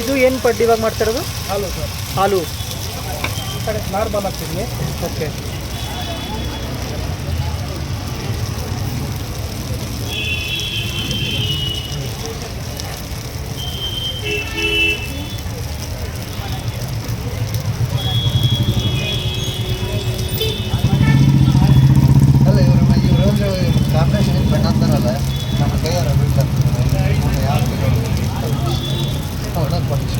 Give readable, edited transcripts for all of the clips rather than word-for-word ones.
ಇದು ಏನು ಪಡ್ಡು ಇವಾಗ ಮಾಡ್ತಾ ಇರೋದು? ಹಾಲು ಸರ್. ಹಾಲು ಈ ಕಡೆ ನಾರ್ಮಲ್ ಹಾಕ್ತಿದ್ವಿ. ಓಕೆ. ಅಲ್ಲ ಇವರು ಕಾಂಬಿನೇಷನ್ ಬಣ್ಣ ಅಂತಾರಲ್ಲ ನಮ್ಮ ಕೈಯಾರ ಅವನೊಂದು ಪಕ್ಷಿ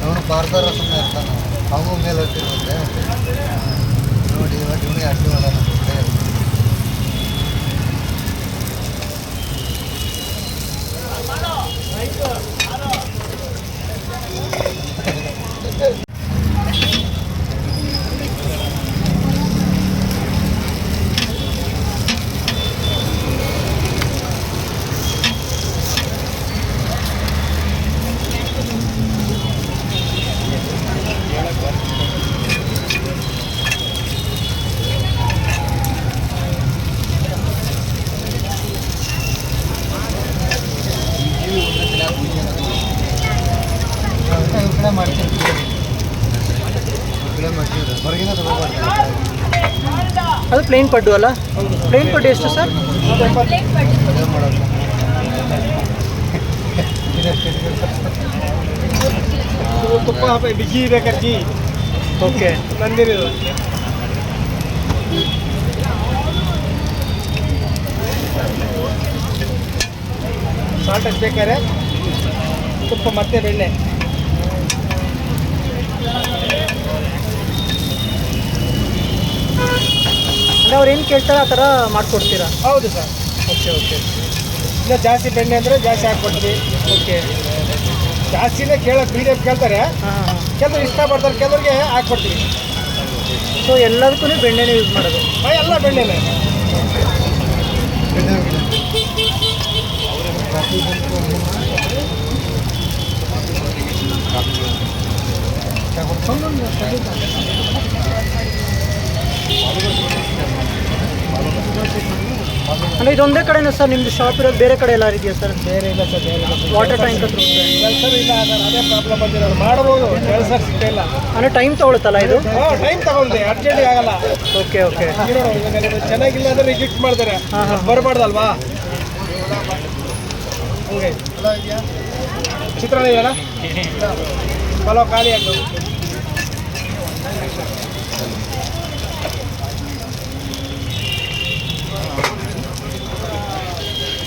ಅವನು ಪಾರ್ದಾರ ಸುಮ್ಮನೆ ಇರ್ತಾನೆ ಅವನು ಮೇಲೆ ಇರ್ತಿರುತ್ತೆ ನೋಡಿ ಇವಾಗ ಇವನೇ ಅಡ್ಡು ಅಲ್ಲ ನಮ್ಮ ಕೈಯಲ್ಲಿ. ಹೊರಗಿನ ತಗೋಬಾರ್ದು. ಅದು ಪ್ಲೇನ್ ಪಡ್ಡು ಅಲ್ಲ? ಪ್ಲೇನ್ ಪಡ್ಡು ಎಷ್ಟು ಸರ್? ತುಪ್ಪ ಬಿಗಿ ಇದೆ ಕರ್ಜಿ. ಓಕೆ. ನಂದಿರಿಲ್ಲ. ಸಾಲ್ಟ್ ಹಚ್ಬೇಕಾದ್ರೆ ತುಪ್ಪ ಮತ್ತೆ ಬೆಣ್ಣೆ. ಅಂದರೆ ಅವ್ರು ಏನು ಕೇಳ್ತಾರೆ ಆ ಥರ ಮಾಡಿಕೊಡ್ತೀರಾ? ಹೌದು ಸರ್. Okay okay. ಇಲ್ಲ ಜಾಸ್ತಿ ಬೆಣ್ಣೆ ಅಂದರೆ ಜಾಸ್ತಿ ಹಾಕ್ಕೊಡ್ತೀವಿ. ಓಕೆ. ಜಾಸ್ತಿನೇ ಮೀಡಿಯಮ್ ಕೇಳ್ತಾರೆ. ಹಾಂ ಹಾಂ. ಕೆಲವರು ಇಷ್ಟಪಡ್ತಾರೆ, ಕೆಲವ್ರಿಗೆ ಹಾಕ್ಕೊಡ್ತೀವಿ. ಸೊ ಎಲ್ಲದಕ್ಕೂ ಬೆಣ್ಣೆನೇ ಯೂಸ್ ಮಾಡೋದು? ಎಲ್ಲ ಬೆಣ್ಣೆನೇ. ಅಂದರೆ ಇದೊಂದೇ ಕಡೆನಾ ಸರ್ ನಿಮ್ಮದು ಶಾಪ್ ಇರೋದು? ಬೇರೆ ಕಡೆ ಎಲ್ಲ ಇದೆಯಾ ಸರ್? ಬೇರೆ ಇಲ್ಲ ಸರ್, ಬೇರೆ ಇಲ್ಲ. ವಾಟರ್ ಟ್ಯಾಂಕ್ ಹತ್ರ ಸರ್ ಇಲ್ಲ, ಅದೇ ಪ್ರಾಬ್ಲಮ್ ಬಂದಿರೋದು. ಮಾಡ್ಬೋದು, ಕೆಲಸ ಸಿಗ್ತಾಯಿಲ್ಲ. ಅಂದರೆ ಟೈಮ್ ತೊಗೊಳುತ್ತಲ್ಲ ಇದು? ಟೈಮ್ ತಗೊಂಡೆ, ಅರ್ಜೆಂಟಿಗೆ ಆಗಲ್ಲ. Okay okay. ಚೆನ್ನಾಗಿಲ್ಲ ಅಂದರೆ ರಿಜೆಕ್ಟ್ ಮಾಡ್ತಾರೆ. ಬರಬಾರ್ದಲ್ವಾ? ಹಂಗೆ ಚಿತ್ರಾನ್ನ ಇದೆಯಲ್ಲ, ಪಲಾವ್ ಖಾಲಿ ಆಯ್ತು.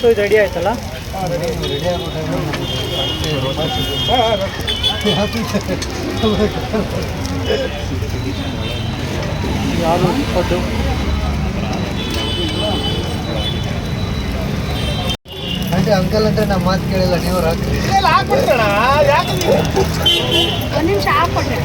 ಸೊ ಇದು ರೆಡಿ ಆಯ್ತಲ್ಲ? ಯಾವುದು ಪಡ್ಡು? అంటే ಅಂಕಲ್ ಅಂದ್ರೆ ನಮ್ಮ ಮಾತು ಕೇಳಿಲ್ಲ, ನೀವು ಹಾಕ್ರಿ. ಹಾಕ್ಬಿಡ್ತಾಣ. ಯಾಕೆ ಒಂದು ನಿಮಿಷ ಹಾಕ್ಕೊಡ್ರಿ.